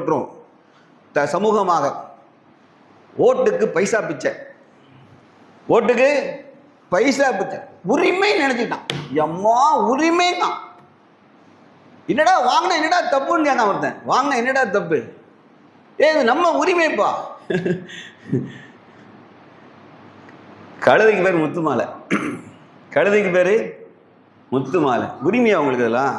ஏற்பட்டுரும். சமூகமாக ஓட்டுக்கு பைசா பிச்சை, ஓட்டுக்கு பைசா பிச்சை, உரிமை நினைச்சுட்டான். எம்மா உரிமை தான். என்னடா வாங்கினா என்னடா தப்புன்னு கேட்க ஒருத்தன், வாங்கினா என்னடா தப்பு, இது நம்ம உரிமைப்பா. கழுதைக்கு பேர் முத்து மாலை, கழுதைக்கு பேர் முத்து மாலை, உரிமையா உங்களுக்கு இதெல்லாம்?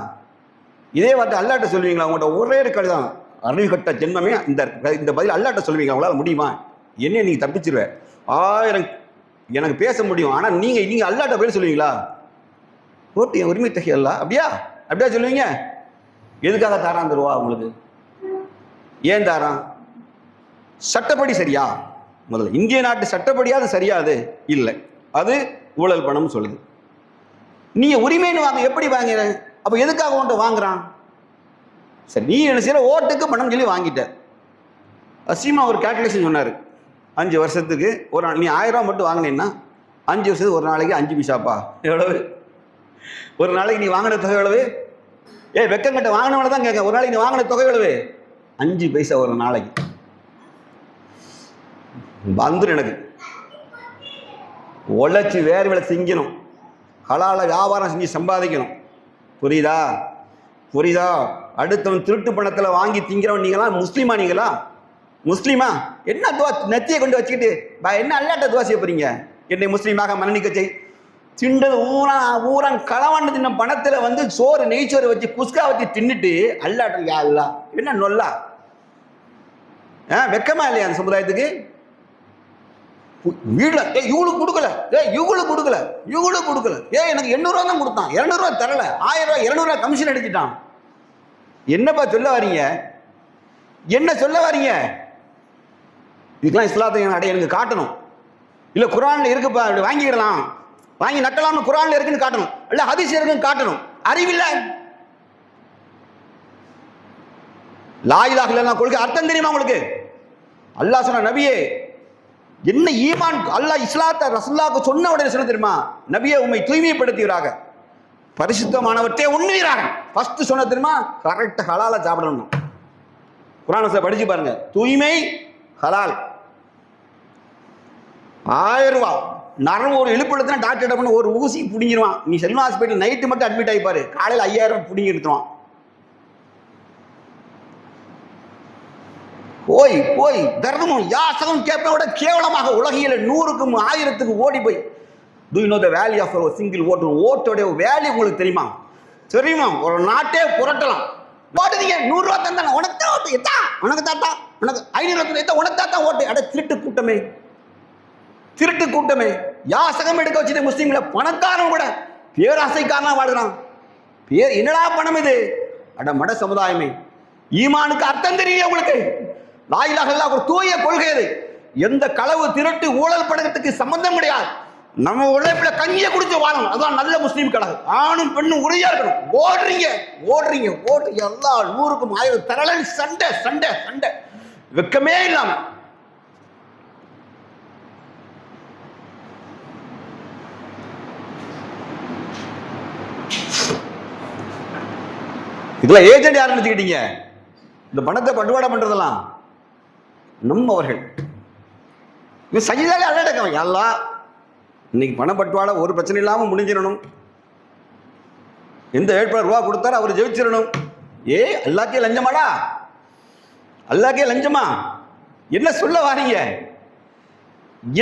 இதே வார்த்தை அல்லாட்ட சொல்லுவீங்களா? உங்கள்கிட்ட ஒரே ஒரு கழுதான், அறிவு கட்ட ஜென்மமே இந்த பதில் அல்லாட்ட சொல்லுவீங்களா? உங்களால் முடியுமா? என்ன நீங்கள் தப்பிச்சிருவேன், 1000 எனக்கு பேச முடியும், ஆனால் நீங்கள் அல்லாட்ட போய் சொல்லுவீங்களா? ஓட்டு என் உரிமை தகையல்லா, அப்படியா சொல்லுவீங்க? எதுக்காக தாரான் தருவா உங்களுக்கு? ஏன் தாரான்? சட்டப்படி சரியா? முதல்ல இந்திய நாட்டு சட்டப்படியா அது சரியாது இல்லை, அது ஊழல் பணம் சொல்லுது. நீ உரிமைன்னு வாங்க, எப்படி வாங்கிற? அப்போ எதுக்காக உன்ட்ட வாங்குறான்? சரி, நீ என்ன செய்யற? ஓட்டுக்கு பணம் சொல்லி வாங்கிட்ட. அசீமா ஒரு கால்குலேஷன் சொன்னார், 5 வருஷத்துக்கு ஒரு நாள் நீ 1000 ரூபா மட்டும் வாங்கினேன்னா 5 வருஷத்துக்கு ஒரு நாளைக்கு 5 பைசாப்பா. எவ்வளவு? ஒரு நாளைக்கு நீ வாங்கின தொகை எவ்வளவு? வெக்கங்கட்ட வாங்கினவன தான் கேட்க, ஒரு நாளைக்கு நீ வாங்கின தொகை எவ்வளவு? 5 பைசா ஒரு நாளைக்கு. வந்துடும். எனக்கு உழைச்சி வேறு வேலை திங்கணும், ஹலால வியாபாரம் செஞ்சு சம்பாதிக்கணும். புரியுதா? அடுத்தவன் திருட்டு பணத்தில் வாங்கி திங்கிறவன் நீங்களா? முஸ்லீமா? என்ன துவா நெத்தியை கொண்டு வச்சுக்கிட்டு என்ன அல்லாட்ட துவா செய்ய போறீங்க? என்னை முஸ்லீமாக மன்னிக்க செய். திண்டது ஊரன் களவாண்டு தின்ன பணத்தில் வந்து சோறு நெய்ச்சோறு வச்சு குஸ்கா வச்சு தின்னுட்டு அல்லாட்ட யா அல்லா, என்ன நொல்லா? வெக்கமா இல்லையா அந்த சமுதாயத்துக்கு? வீடுல இவங்களுக்கு கொடுக்கல, எனக்கு 800 ரூபா தான் கொடுத்தான், 200 ரூபா தரல, 1000 ரூபா 200 ரூபா கமிஷன் அடிச்சுட்டான். என்னப்பா சொல்ல வரீங்க? என்ன சொல்ல வரீங்க? இதுக்கெல்லாம் இஸ்லாத்தை எனக்கு காட்டணும். இல்ல குர்ஆன்ல இருக்குப்பா, வாங்கிடலாம், வாங்கி நட்டலாம்னு குர்ஆன்ல இருக்குன்னு காட்டணும், இல்ல ஹதீஸ் இருக்குன்னு காட்டணும். அறிவில்ல. லா இலாஹ இல்லல்லாஹ் கொள்கை அர்த்தம் தெரியுமா உங்களுக்கு? அல்லாஹ் சொன்ன நபியே என்ன ஈமான், அல்லாஹ் இஸ்லாத்தை ரசூலுல்லாஹ்க்கு சொன்ன உடனே சொன்ன தெரியுமா? நபியே உம்மை தூய்மைப்படுத்துவீராக, பரிசுத்தமானவற்றை உண்ணுவீராக. ஃபர்ஸ்ட் சொன்ன தெரியுமா? கரெக்ட் ஹலாலா சாப்பிடணும். குர்ஆனை படிச்சு பாருங்க, தூய்மை ஹலால். 1000 ரூபா நரம்பு ஒரு இழுப்படுத்தினா டாக்டர் பண்ண ஒரு ஊசி பிடிங்கிடுவான். நீ செல்வம் ஹாஸ்பிட்டல் நைட்டு மட்டும் அட்மிட் ஆகிப்பாரு, காலையில் 5000 பிடிங்கி எடுத்துருவான். போய் தர்மமும் யாசகம் கேட்பதை கேவலமாக உலகியல 100க்கும் 1000த்துக்கு ஓடி போய் do you know the value of a single vote? ஓட்டோட வேல்யூ உங்களுக்கு தெரியுமா? ஒரு நாட்டே புரட்டலாம். ஓட்டுதீங்க 100 ரூபா தந்தானே உனக்கு தான் ஓட்டு, எத்தா உனக்கு தாத்தா, உனக்கு 500 ரூபா எத்தா உனக்கு தாத்தா ஓட்டு. அட திருட்டு கூட்டமே யாசகம் எடுக்க வச்சுட்டு முஸ்லீம்களை பணக்காரன் கூட பேராசைக்காரனா வாழ்றான். என்னடா பணம் இது? அட மட சமுதாயமே, ஈமானுக்கு அர்த்தம் தெரியல உங்களுக்கு? லா இலாஹ இல்லல்லாஹ் ஒரு தூய கொள்கை. அது எந்த களவு திருட்டு ஊழல் படத்துக்கு சம்பந்தம் கிடையாது. நம்ம உழைப்புல கஞ்சியை குடிச்சு வாழணும், அதான் நல்ல முஸ்லீம் கழகம். ஆணும் பெண்ணும் உறுதியா இருக்கணும். ஓடுறீங்க ஓட்டு எல்லா 100க்கும் 1000 தரலன்னு சண்டை வெக்கமே இல்லாம. இதுல ஏஜென்ட் யார் நினைச்சுக்கிட்டீங்க? இந்த பணத்தை பட்டுவாடா பண்றதெல்லாம் நம்மவர்கள். இது சஜிதாலே அல்லடக்கம். எல்லாம் இன்னைக்கு பணப்பட்டுவாடா ஒரு பிரச்சனை இல்லாம முடிஞ்சிடணும். எந்த வேட்பாளர் ரூபா கொடுத்தாரோ அவர் ஜெயிச்சிடணும். அல்லாஹ்க்கே லஞ்சமாடா? அல்லாஹ்க்கே லஞ்சமா? என்ன சொல்ல வாரீங்க?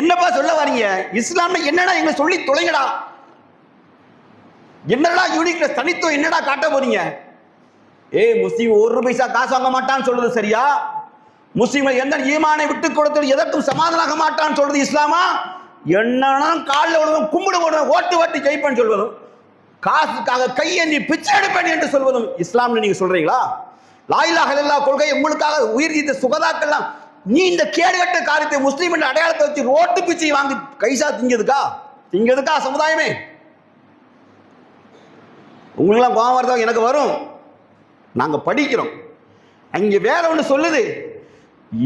என்னப்பா சொல்ல வாரீங்க? இஸ்லாம்ல என்னடா எங்க சொல்லி தொலைங்கடா. என்னடா யூனிக்னஸ், தனித்துவம் என்னடா காட்ட போறீங்க? முஸ்லீம் 1 பைசா காசு வாங்க மாட்டான்னு சொல்றது சரியா? முஸ்லீம்கள் எந்த ஈமானை விட்டு கொடுத்தது எதற்கும் சமாதானாக மாட்டான்னு சொல்றது இஸ்லாமா? என்னன்னா காலில் விடுவோம், கும்பிடு போடுவோம், ஓட்டு ஜெயிப்பேன்னு சொல்வதும், காசுக்காக கையேந்தி பிச்சை எடுப்பேன் என்று சொல்வதும் இஸ்லாம்னு நீங்க சொல்றீங்களா? லா இலாஹ இல்லல்லாஹ் கொள்கை உங்களுக்காக உயிர் இந்த சுகதாக்கெல்லாம் நீ இந்த கேடுகட்ட காரியத்தை முஸ்லீம் என்ற அடையாளத்தை வச்சு ரோட்டு பிச்சை வாங்கி கைசா திங்கிறதுக்கா சமுதாயமே? உங்களுக்கெல்லாம் கோபம் வருதா? எனக்கு வரும். நாங்க படிக்கிறோம், அங்க வேற ஒண்ணு சொல்லுது,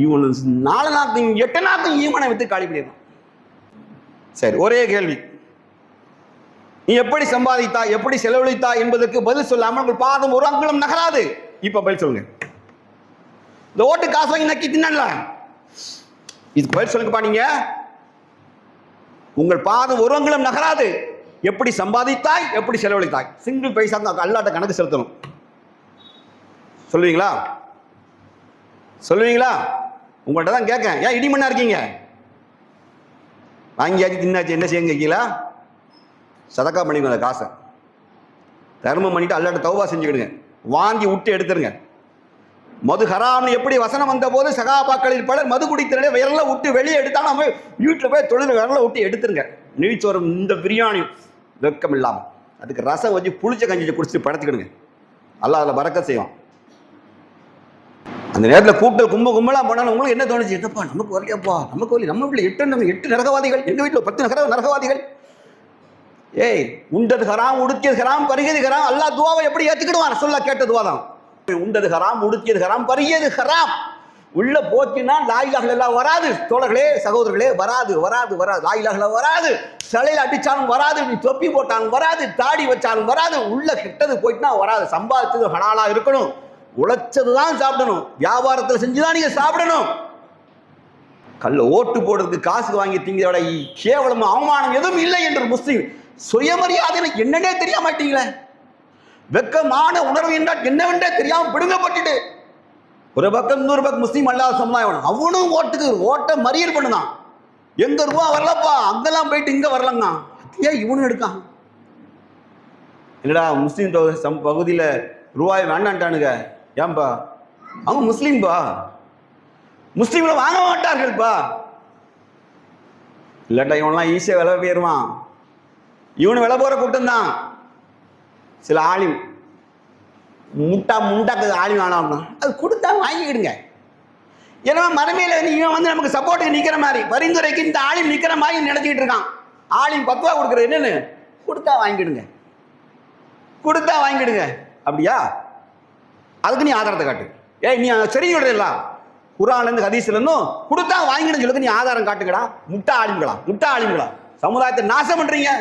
இவனு 4 நாக்கும் 8 நாக்கும் ஈமானை வித்து காலி பண்ணிடணும். சரி, ஒரே கேள்வி, நீ எப்படி சம்பாதித்தா, எப்படி செலவழித்தா என்பதற்கு பதில் சொல்லாமல் உங்கள் பாதம் ஒரு அங்குலம் நகராது. இப்ப பதில் சொல்லுங்க. இந்த ஓட்டு காசு வாங்கி நக்கி தின்னல. இதுக்கு பதில் சொல்லுங்கப்பா. நீங்க உங்கள் பாதம் ஒருவங்களும் நகராது. எப்படி சம்பாதித்தாய், எப்படி செலவழித்தாய், சிங்கிள் பைசா அல்லாட்ட கணக்கு செலுத்தணும். சொல்லுவீங்களா? சொல்லுவீங்களா? உங்கள்கிட்ட தான் கேட்க. ஏன் இடிமண்ணா இருக்கீங்க? வாங்கியாச்சு தின்னாச்சு, என்ன செய்யுங்க கீழே சதக்கா பண்ணிக்கணும். அந்த காசை தர்மம் பண்ணிட்டு அல்லாட்ட தௌபா செஞ்சுக்கிடுங்க. வாங்கி விட்டு எடுத்துருங்க. மது ஹராம்னு எப்படி வசனம் வந்த போது சகாபாக்களில் பலர் மது குடித்தனே விரல விட்டு வெளியே எடுத்தாலும் நம்ம வீட்டில் போய் தொழில் விரல விட்டு எடுத்துருங்க. நீச்சோறும் இந்த பிரியாணி வெக்கம் இல்லாமல் அதுக்கு ரசம் வச்சு புளிச்ச கஞ்சி குடிச்சிட்டு படுத்துக்கிடுங்க. அல்லாஹ் அதில் பறக்க செய்வான். அந்த நேரத்தில் கூட்டல் கும்பலாக போனாலும் உங்களுக்கு என்ன தோணுச்சு? என்னப்பா நமக்கு வரலையாப்பா, நமக்கு வரல, நம்ம வீட்டில் 8 நரகவாதிகள், எங்கள் வீட்டில் 10 நரகவாதிகள். ஏய், உண்டது ஹராம், உடுத்தியது ஹராம், பருகியது ஹராம். அல்லாஹ் துவாவை எப்படி ஏற்றுக்கிடுவான்? ரசூலுல்லாஹ் கேட்ட துவா தான். உண்டது ஹராம், உடுத்தியது ஹராம், பருகியது ஹராம். உள்ள போச்சுன்னா லா இலாஹ இல்லல்லாஹ் வராது. தோழர்களே, சகோதரர்களே, வராது வராது வராது. லா இலாஹ இல்லல்லாஹ் வராது. சிலையில் அடிச்சாலும் வராது. நீ தொப்பி போட்டாலும் வராது. தாடி வச்சாலும் வராது. உள்ள கிட்டது போயிட்டுனா வராது. சம்பாதிச்சது ஹலாலா இருக்கணும். உழைச்சது தான் சாப்பிடணும். வியாபாரத்தில் செஞ்சுதான் நீங்க சாப்பிடணும். கல்ல ஓட்டு போடுறதுக்கு காசு வாங்கி திங்கிறோட கேவலம் அவமானம் எதுவும் இல்லை என்று முஸ்லீம் சுயமரியாதை என்னன்னே தெரிய மாட்டீங்களே. வெக்கமான உணர்வு என்றால் என்னவென்றே தெரியாம பிடுங்கப்பட்டுட்டு ஒரு பக்கம் இன்னொரு பக்கம் முஸ்லீம் அல்லாத சமுதாயம் அவனும் ஓட்ட மறியல் பண்ணுதான். எங்க ரூபா வரலப்பா, அங்கெல்லாம் போயிட்டு இங்க வரலங்க. ஏன் இவனும் எடுக்கான்? இல்லடா முஸ்லீம் பகுதியில் ரூபாய் வேண்டான்ட்டானுங்க. ஏன்பா? அவங்க முஸ்லீம்பா, முஸ்லீம்ல வாங்க மாட்டார்கள்ப்பா. இல்லாட்டா இவனெல்லாம் ஈஸியா விலை போயிருவான். இவனு விலை போற கூட்டம் தான். சில ஆலிம் முண்டாக்கு ஆலிம் ஆனா அது கொடுத்தா வாங்கிக்கிடுங்க. ஏன்னா மறுமையில இவன் வந்து நமக்கு சப்போர்ட்டுக்கு நிக்கிற மாதிரி, பரிந்துரைக்கு இந்த ஆலிம் நிக்கிற மாதிரி நினைச்சிக்கிட்டு இருக்கான். ஆலிம் 10 ரூபா கொடுக்குறது என்னன்னு கொடுத்தா வாங்கிடுங்க, கொடுத்தா வாங்கிடுங்க. அப்படியா? அதுக்கு நீ ஆதாரத்தை காட்டு. நீ சரி சொல்றீங்களா? குர்ஆன்லேருந்து ஹதீஸ்லேருந்தும் கொடுத்தா வாங்கிடுன்னு சொல்லுங்க. நீ ஆதாரம் காட்டுங்கடா. முட்டா ஆலிம்களா, சமுதாயத்தை நாசம் பண்றீங்க.